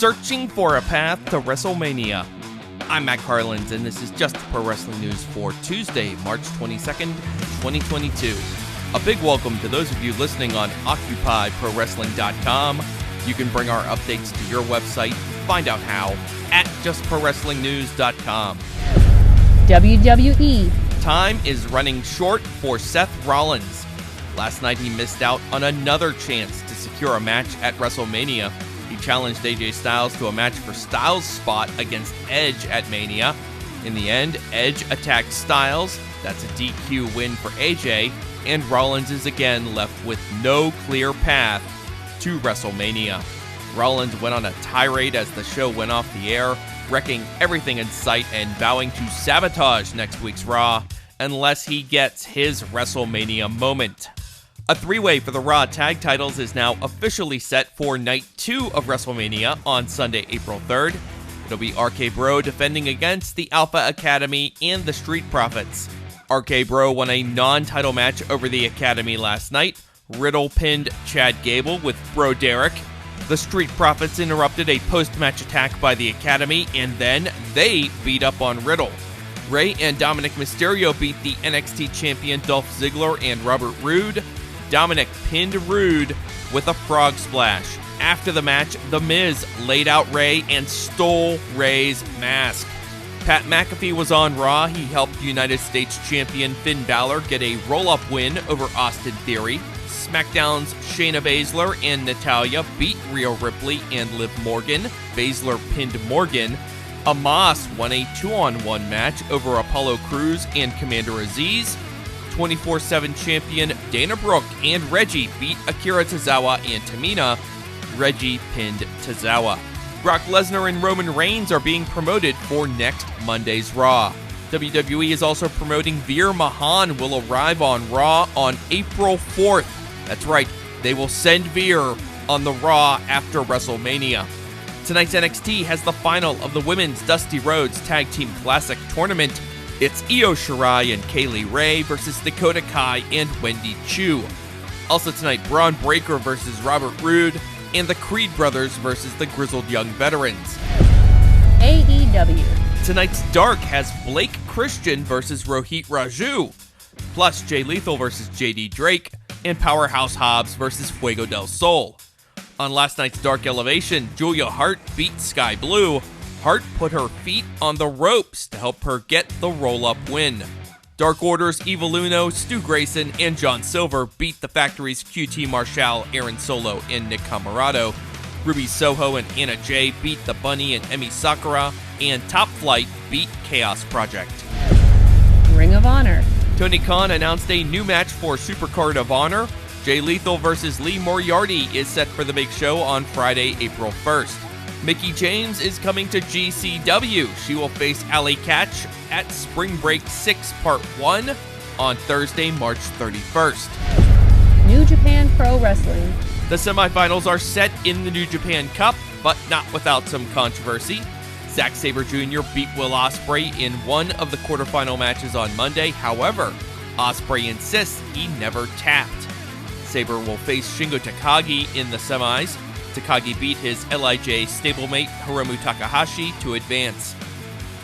searching for a path to WrestleMania. I'm Matt Carlins, and this is just Pro Wrestling News for Tuesday, March 22nd, 2022. A big welcome to those of you listening on OccupyProWrestling.com. You can bring our updates to your website. Find out how at JustProWrestlingNews.com. WWE. Time is running short for Seth Rollins. Last night he missed out on another chance to secure a match at WrestleMania. He challenged AJ Styles to a match for Styles' spot against Edge at Mania. In the end, Edge attacked Styles. That's a DQ win for AJ, and Rollins is again left with no clear path to WrestleMania. Rollins went on a tirade as the show went off the air, wrecking everything in sight and vowing to sabotage next week's Raw unless he gets his WrestleMania moment. A three-way for the Raw tag titles is now officially set for Night 2 of WrestleMania on Sunday, April 3rd. It'll be RK Bro defending against the Alpha Academy and the Street Profits. RK Bro won a non-title match over the Academy last night. Riddle pinned Chad Gable with Bro Derek. The Street Profits interrupted a post-match attack by the Academy, and then they beat up on Riddle. Rey and Dominic Mysterio beat the NXT champion Dolph Ziggler and Robert Roode. Dominic pinned Roode with a frog splash. After the match, The Miz laid out Rey and stole Rey's mask. Pat McAfee was on Raw. He helped United States champion Finn Balor get a roll-up win over Austin Theory. SmackDown's Shayna Baszler and Natalya beat Rhea Ripley and Liv Morgan. Baszler pinned Morgan. Amos won a 2-on-1 match over Apollo Crews and Commander Aziz. 24/7 champion Dana Brooke and Reggie beat Akira Tozawa and Tamina. Reggie pinned Tozawa. Brock Lesnar and Roman Reigns are being promoted for next Monday's Raw. WWE is also promoting Veer Mahaan will arrive on Raw on April 4th. That's right, they will send Veer on the Raw after WrestleMania. Tonight's NXT has the final of the Women's Dusty Rhodes Tag Team Classic Tournament. It's Io Shirai and Kaylee Ray versus Dakota Kai and Wendy Chu. Also tonight, Braun Breaker versus Robert Roode, and the Creed Brothers versus the Grizzled Young Veterans. AEW. Tonight's Dark has Blake Christian versus Rohit Raju, plus Jay Lethal versus JD Drake, and Powerhouse Hobbs versus Fuego del Sol. On last night's Dark Elevation, Julia Hart beat Sky Blue. Hart put her feet on the ropes to help her get the roll-up win. Dark Order's Evil Uno, Stu Grayson, and John Silver beat the Factory's QT Marshall, Aaron Solo, and Nick Camarado. Ruby Soho and Anna Jay beat the Bunny and Emi Sakura, and Top Flight beat Chaos Project. Ring of Honor. Tony Khan announced a new match for Supercard of Honor. Jay Lethal versus Lee Moriarty is set for the big show on Friday, April 1st. Mickie James is coming to GCW. She will face Allie Katch at Spring Break 6 Part 1 on Thursday, March 31st. New Japan Pro Wrestling. The semifinals are set in the New Japan Cup, but not without some controversy. Zack Sabre Jr. beat Will Ospreay in one of the quarterfinal matches on Monday. However, Ospreay insists he never tapped. Sabre will face Shingo Takagi in the semis. Takagi beat his LIJ stablemate Hiromu Takahashi to advance.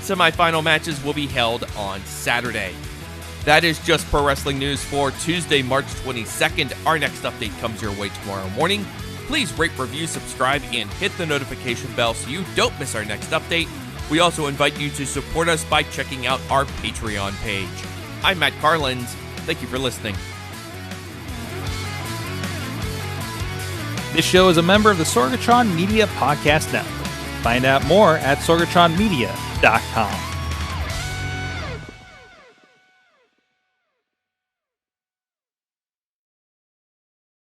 Semi-final matches will be held on Saturday. That is just Pro Wrestling News for Tuesday, March 22nd. Our next update comes your way tomorrow morning. Please rate, review, subscribe, and hit the notification bell so you don't miss our next update. We also invite you to support us by checking out our Patreon page. I'm Matt Carlins. Thank you for listening. This show is a member of the Sorgatron Media Podcast Network. Find out more at sorgatronmedia.com.